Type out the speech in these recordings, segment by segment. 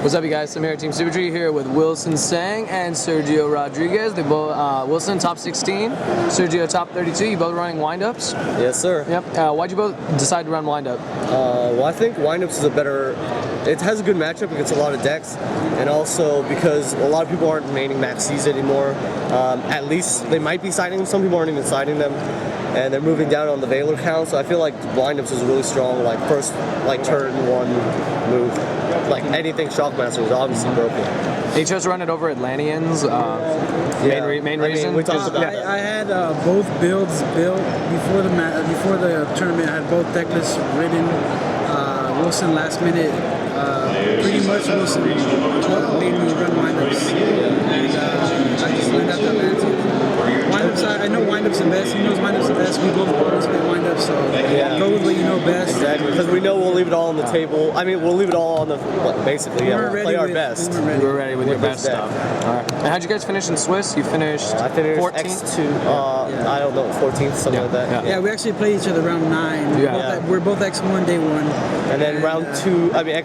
What's up, you guys? I'm here at Team Symmetry here with Wilson Tsang and Sergio Rodriguez. They both Wilson top 16, Sergio top 32. You both running windups? Yes, sir. Yep. Why'd you both decide to run windup? Well, I think windups is a better. It has a good matchup against a lot of decks, and also because a lot of people aren't maining max C's anymore. At least they might be siding them. Some people aren't even siding them, and they're moving down on the Valor count. So I feel like windups is a really strong, like first, like turn one move. Like anything Shockmaster is obviously broken. They chose to run it over Atlanteans. Main reason. We talked about that. I had both builds built before the tournament. I had both deck lists written. Wilson last minute, pretty much Wilson made me run windups, and I just lined up the Atlanteans. Windups, I know windups the best. He knows windups the best. We both always play windups, so go with what you know best. Exactly, because we know we'll leave it all on the table. I mean, we'll leave it all on the basically. Yeah, we'll play our best. You were ready with your best stuff. All right. And how'd you guys finish in Swiss? You finished. I finished 14th? X2. I don't know, 14th, something like that. Yeah, we actually played each other round 9. We're both X1 day 1. And then round 2, I mean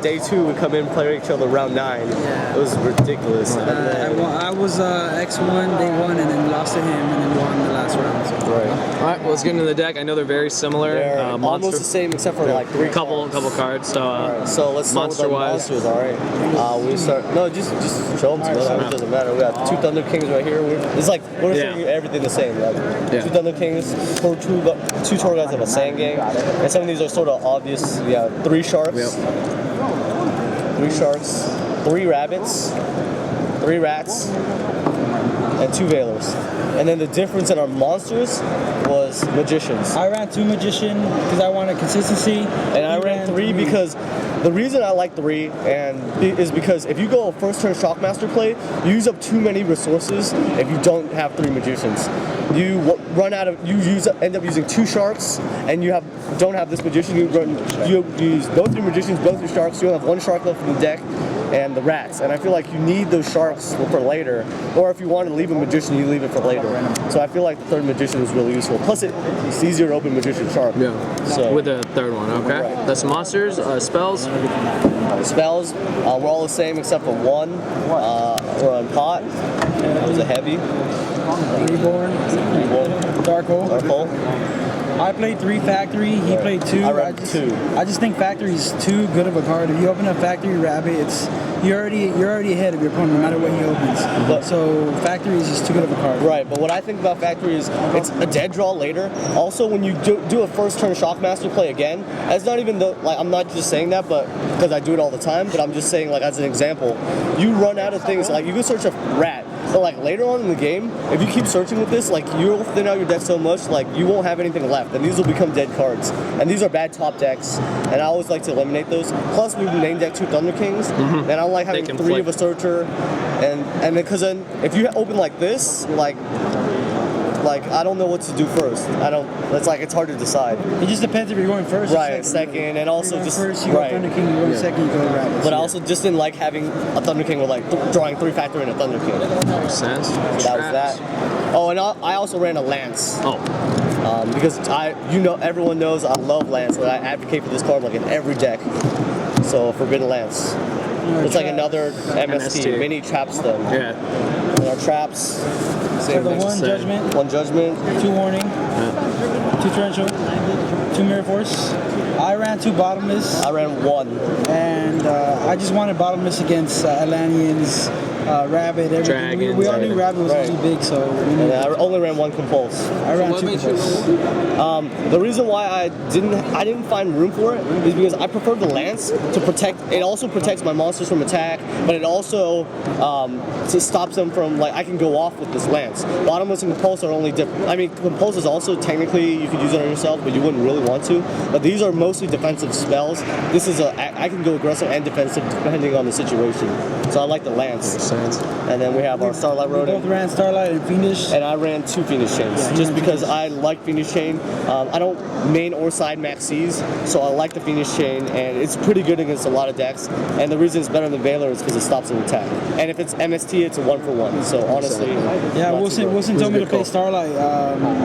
day 2, we come in play each other round 9. It was ridiculous. I was X1 day 1 and then lost to him and then won the last round. So. Right. All right. Well, let's get into the deck. I know they're very similar. They're almost the same except for like three couple cards. So right. So let's start with the monsters. All right. We start. No, just show them to us. It doesn't matter. We got 2 Thunder Kings right here. It's like we're showing you everything the same. Like 2 Thunder Kings, 2 tour guys have a Tsang gang, and some of these are sort of obvious. We have 3 sharks, 3 sharks, 3 rabbits, 3 rats, and 2 Valors. And then the difference in our monsters was magicians. I ran 2 magician because I wanted consistency. And I ran 3 because the reason I like 3 is because if you go a first turn Shockmaster play, you use up too many resources if you don't have 3 magicians. You run out of, end up using 2 sharks, and you don't have this magician. You use both your magicians, both your sharks. You only have 1 shark left in the deck, and the rats. And I feel like you need those sharks for later, or if you want to leave a magician, you leave it for later. So I feel like the 3rd magician is really useful. Plus it's easier to open magician shark. Yeah. So with the 3rd one, okay. Right. That's monsters, spells. Spells, we're all the same except for 1. We're on pot. It was a heavy. Reborn. Dark Hole. I played 3 Factory, he played 2. I ran 2. I just think Factory is too good of a card. If you open a Factory Rabbit, you're already ahead of your opponent no matter what he opens. So Factory is just too good of a card. Right, but what I think about Factory is it's a dead draw later. Also, when you do a first turn Shockmaster play again, that's not even I'm not just saying that, but because I do it all the time, but I'm just saying like as an example, you run out of things. Like you can search a rat. But like later on in the game, if you keep searching with this, like you'll thin out your deck so much, like you won't have anything left, and these will become dead cards. And these are bad top decks, and I always like to eliminate those. Plus, we main deck 2 Thunder Kings, and I don't like having 3 of a searcher, and because then if you open like this, like I don't know what to do first. It's hard to decide. It just depends if you're going first or second. Second, and also just first you go Thunder King, you go second, you go Rabbit. But I also just didn't like having a Thunder King with like drawing 3 Factory and a Thunder King. Makes sense. So that was that. Oh, and I also ran a Lance. Oh. Because everyone knows I love Lance, and I advocate for this card like in every deck. So Forbidden Lance. It's like another MST, mini trap stone. Yeah. And our traps. So the 1 judgment. 1 judgment. 2 warning. 2 torrential. 2 mirror force. I ran 2 bottomless. I ran 1. And I just wanted bottomless against Atlanteans, Rabbit, everything. Dragons, we all knew Rabbit was too big, so. I only ran 1 compulse. I ran 2 compulse. The reason why I didn't find room for it is because I prefer the Lance to protect. It also protects my monsters from attack, but it also stops them from I can go off with this Lance. Bottomless and compulse are only different. I mean, compulse is also technically you could use it on yourself, but you wouldn't really want to. But these are mostly defensive spells. This is I can go aggressive and defensive depending on the situation. So I like the Lance. sense. And then we have our Starlight We both Rodent. ran Starlight and Fiendish. And I ran 2 Fiendish Chains, Yeah, just you ran because Fiendish. I like Fiendish Chain. I don't main or side max C's, so I like the Fiendish Chain, and it's pretty good against a lot of decks. And the reason it's better than Valor is because it stops an attack. And if it's MST, it's a 1-for-1. So honestly, Yeah, not too Wilson bad. told me to good play call. Starlight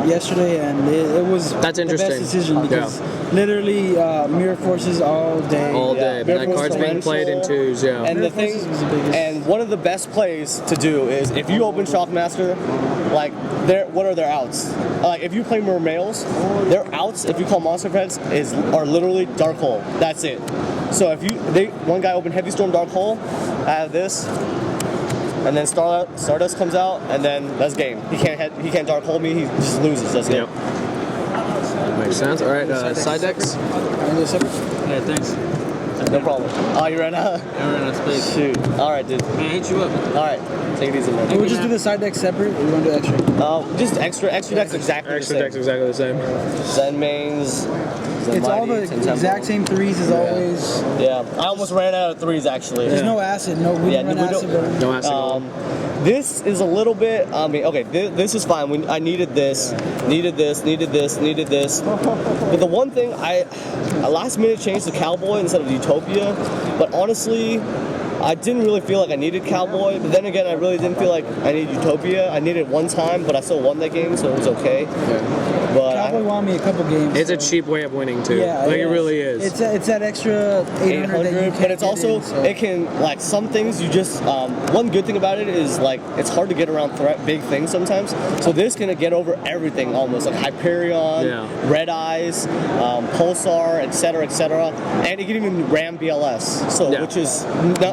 yesterday, and it was That's the interesting. best decision because literally mirror forces all day. All Yeah, day. But that Mirror card's being Torrential. played in 2s, yeah. And the Mirror thing, Forces was the biggest. and one of the best plays to do is if you open Shockmaster, like, what are their outs? Like, if you play Mermails, their outs, if you call monster effects, are literally Dark Hole. That's it. So if one guy opened Heavy Storm Dark Hole, I have this, and then Stardust comes out, and then that's game. He can't Dark Hole me. He just loses. That's game. Yep. Makes sense. All right, side decks. Yeah, thanks. No problem. Oh, you ran out? I ran out of space. Shoot. All right, dude. Man, I hit you up. All right. Take it easy, man. We'll just do the side deck separate, or we want to do extra? Just extra decks exactly Extra the decks same. exactly the same. Zen mains. Zen It's all Mighty, the Zen exact Temple. same threes as always. Yeah, I almost ran out of 3s actually. There's no acid. No, we Yeah, didn't run we acid. don't- But No acid. This is a little bit. I mean, okay, this is fine. I needed this, needed this. But the one thing I last minute changed to Cowboy instead of Utopia. But honestly, I didn't really feel like I needed Cowboy. But then again, I really didn't feel like I needed Utopia. I needed it one time, but I still won that game, so it was okay. But Cowboy won me a couple games. It's a cheap way of winning, too. Yeah, Like, it really is. It's that extra 800 that you 800, can't but it's get also in, so. it can like some things you just one good thing about it is like it's hard to get around big things sometimes. So this can get over everything almost like Hyperion, Yeah. Red Eyes, Pulsar, etc., and it can even ram BLS. So Yeah. which is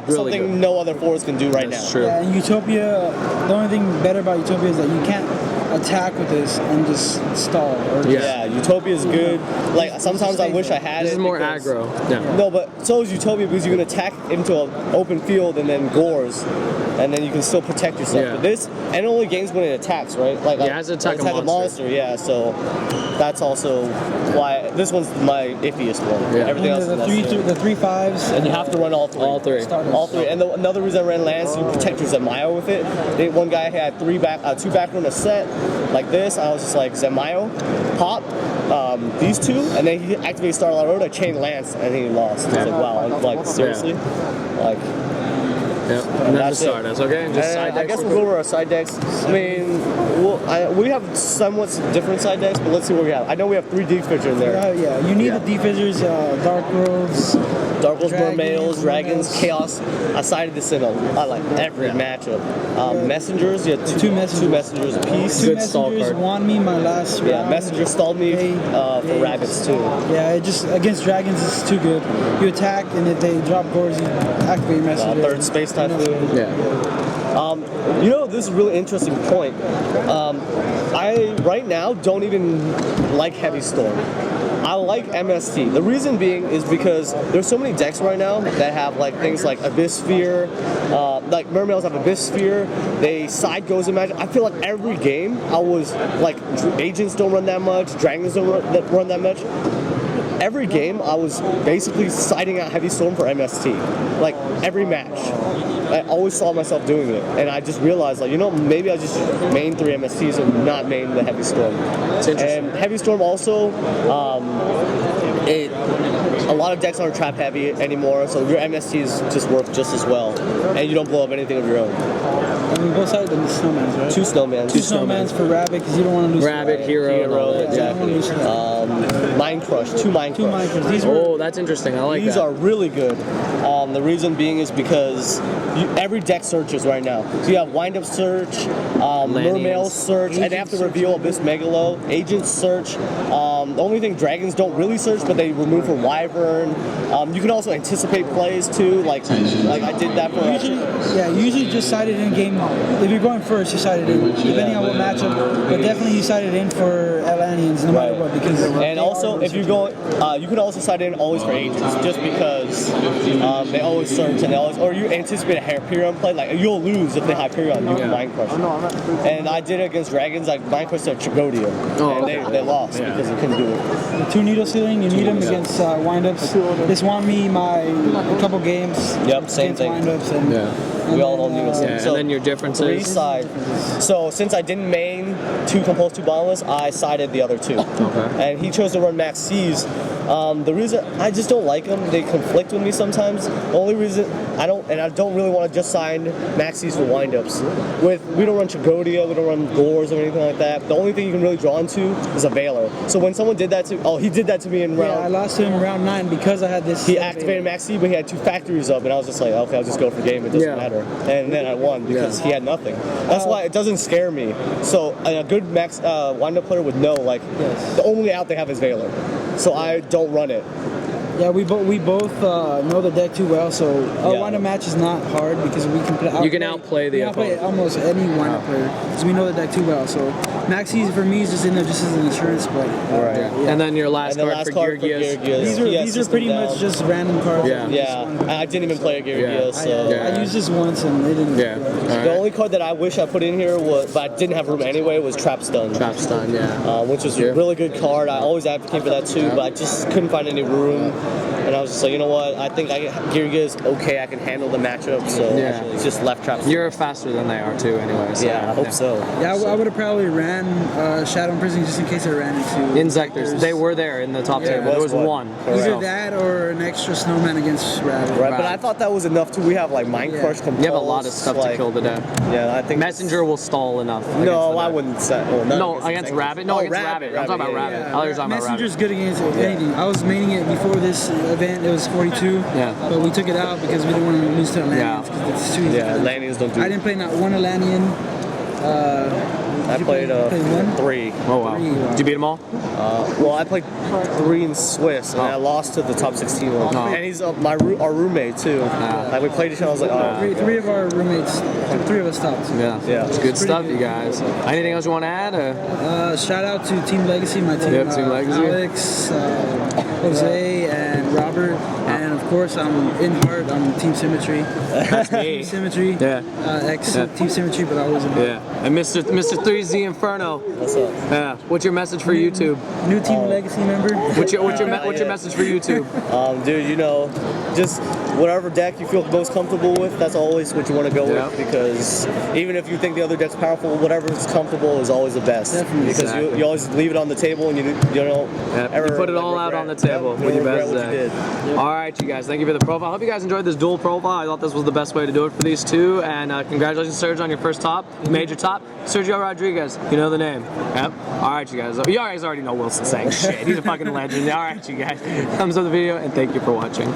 Really something good. no other force can do right That's now. true. Yeah, and Utopia, the only thing better about Utopia is that you can't attack with this and just stall. Or just, Yeah, Utopia is good. Like sometimes I wish I had This it. is more because- aggro. Yeah. No, but so is Utopia because you can attack into an open field and then gores, and then you can still protect yourself. Yeah. But this, and it only gains when it attacks, right? Like Yeah, it has to attack a a monster. Yeah, so that's also why this one's my iffiest one. Yeah. Everything else And is the 3/5s. and you have to run all 3. All 3. All 3. And another reason I ran Lance, you protect your Zemayo with it. One guy had 2 back run a set like this. I was just like Zemayo, pop, these 2, and then he activated Starlight Road. I chained Lance, and he lost. I was like, wow, I'm like seriously, like. Yep. And then That's just it. Stardust, okay? And just And side I decks. guess we'll go over our side decks. I mean, we have somewhat different side decks, but let's see what we have. I know we have 3 Defisher in there. Yeah, you need Yeah. the defissers, Dark Worlds. Dark Wolves, Dragons, Mermails, Dragons, Mermails. Chaos. I sided this in like every matchup. Messengers, you had Two messengers. 2 messengers apiece. Two Good stall messengers card. won me my last round. Yeah, Messenger stalled me for rabbits too. Yeah, it just against dragons it's too good. You attack and if they drop cores, you activate messenger. Third Space Typhoon. Yeah. You know, this is a really interesting point. I right now don't even like Heavy Storm. I like MST. The reason being is because there's so many decks right now that have like things like Abyss Sphere, like Mermails have Abyss Sphere. They side goes in magic. I feel like every game I was like Agents don't run that much, Dragons don't run that much. Every game I was basically siding out Heavy Storm for MST. Like every match. I always saw myself doing it, and I just realized, like, you know, maybe I just main 3 MSTs and not main the Heavy Storm. It's interesting. And Heavy Storm also, a lot of decks aren't trap heavy anymore, so your MSTs just work just as well, and you don't blow up anything of your own. And we both sided the snowmans, right? 2 snowmans. Two snowmans for rabbit because you don't want to lose. Rabbit, hero, and all that. Yeah, I don't wanna lose that. Mind Crush, 2 Mind Two Crush. Minecraft. These were Oh, that's interesting. I like These that. are really good. The reason being is because every deck searches right now. So you have Wind Up Search, Mermail Search, and they have to reveal Abyss Megalo, Agent Search. The only thing Dragons don't really search, but they remove for Wyvern. You can also anticipate plays too, like I did that for. usually just sided in game if you're going first, you sided in, depending on what matchup. But definitely you sided in for Atlanteans no matter what, because. And also, if you go, you can also side in always for ages, just because they always search and they always, or you anticipate a Hyperion play, like you'll lose if they Hyperion, you can Mind Crush. And I did it against Dragons, like Mind Crush their Tragodia, and they lost because they couldn't do it. The 2 needle ceiling, you need them against windups. This won me a couple games. Yep, same against thing. Windups and We all know needle ceiling. Yeah, So, and then your differences. 3 side. So since I didn't main 2 Compulse 2 Bottomless, I sided the other 2. Okay. And he chose to run Max C's. The reason I just don't like them, they conflict with me sometimes. The only reason I don't really want to just sign Max C's for windups. We don't run Tragodia, we don't run Gores or anything like that. The only thing you can really draw into is a Veiler. So when someone did that he did that to me in round. Yeah, I lost to him in round 9 because I had this. He activated Max C, but he had 2 factories up, and I was just like, okay, I'll just go for game. It doesn't matter. And then I won because he had nothing. That's why it doesn't scare me. So a good Max windup player would know, like, the only out they have is Veiler. So I don't run it. Yeah, we both know the deck too well, so a windup match is not hard because we can play. You can outplay the opponent. Almost any windup player because we know the deck too well. So Maxie's for me is just in there just as an insurance play. Right. Yeah. And then your last card for Gear Gears. These are pretty much just random cards. Yeah. I didn't even play a Gear Gears, so. I used this once and they didn't. Yeah. The only card that I wish I put in here was, but I didn't have room anyway, was Trap Stun. Trap Stun, yeah. Which was a really good card. I always advocate for that too, but I just couldn't find any room. And I was just like, you know what? I think Gear Gears okay. I can handle the matchup. So it's just left Trap Stun. You're faster than they are too, anyway. So, I hope so. Yeah, I would have probably ran Shadow Imprisonment just in case I ran into Insectors. They were there in the top table. There was one. Either that or an extra snowman against Rabbit. Right, but I thought that was enough too. We have like Mind Crush, Compulse. You have a lot of stuff to kill today. Yeah, I think Messenger will stall enough. No, I wouldn't say. Well, no, against Rabbit. No, against Rabbit. I'm talking about Rabbit. I thought you were talking about Rabbit. Messenger's good against anything. I was maining it before this event. It was 42. But we took it out because we didn't want to lose to Atlanteans because it's too easy. Yeah, Atlanteans don't do. I didn't play not one Atlantean. I played 3. Oh wow. Did you beat them all? Well, I played 3 in Swiss, and I lost to the top 16 one. And he's our roommate too. Like we played each other. I was like, oh. Three of our roommates, 3 of us topped. Yeah. It's good stuff, you guys. Anything else you want to add? Shout out to Team Legacy, my team. Yep, Team Legacy. Alex, Jose, and Robert, and of course I'm in heart. I'm Team Symmetry. That's me. Team Symmetry. Yeah. Team Symmetry, but I was in heart. Yeah. And Mr. 3Z Inferno. What's up? Yeah. What's your message for YouTube? New Team Legacy member. What's your message for YouTube? Dude, you know, just whatever deck you feel most comfortable with, that's always what you want to go with, because even if you think the other deck's powerful, whatever is comfortable is always the best. Definitely. Because you always leave it on the table and you don't ever. You put it all out on the table with your best deck. All right, you guys. Thank you for the profile. I hope you guys enjoyed this dual profile. I thought this was the best way to do it for these two. And congratulations, Sergio, on your first top, major top. Sergio Rodriguez, you know the name. Yep. All right, you guys. You guys already know Wilson Tsang. Shit, he's a fucking legend. All right, you guys. Thumbs up the video, and thank you for watching.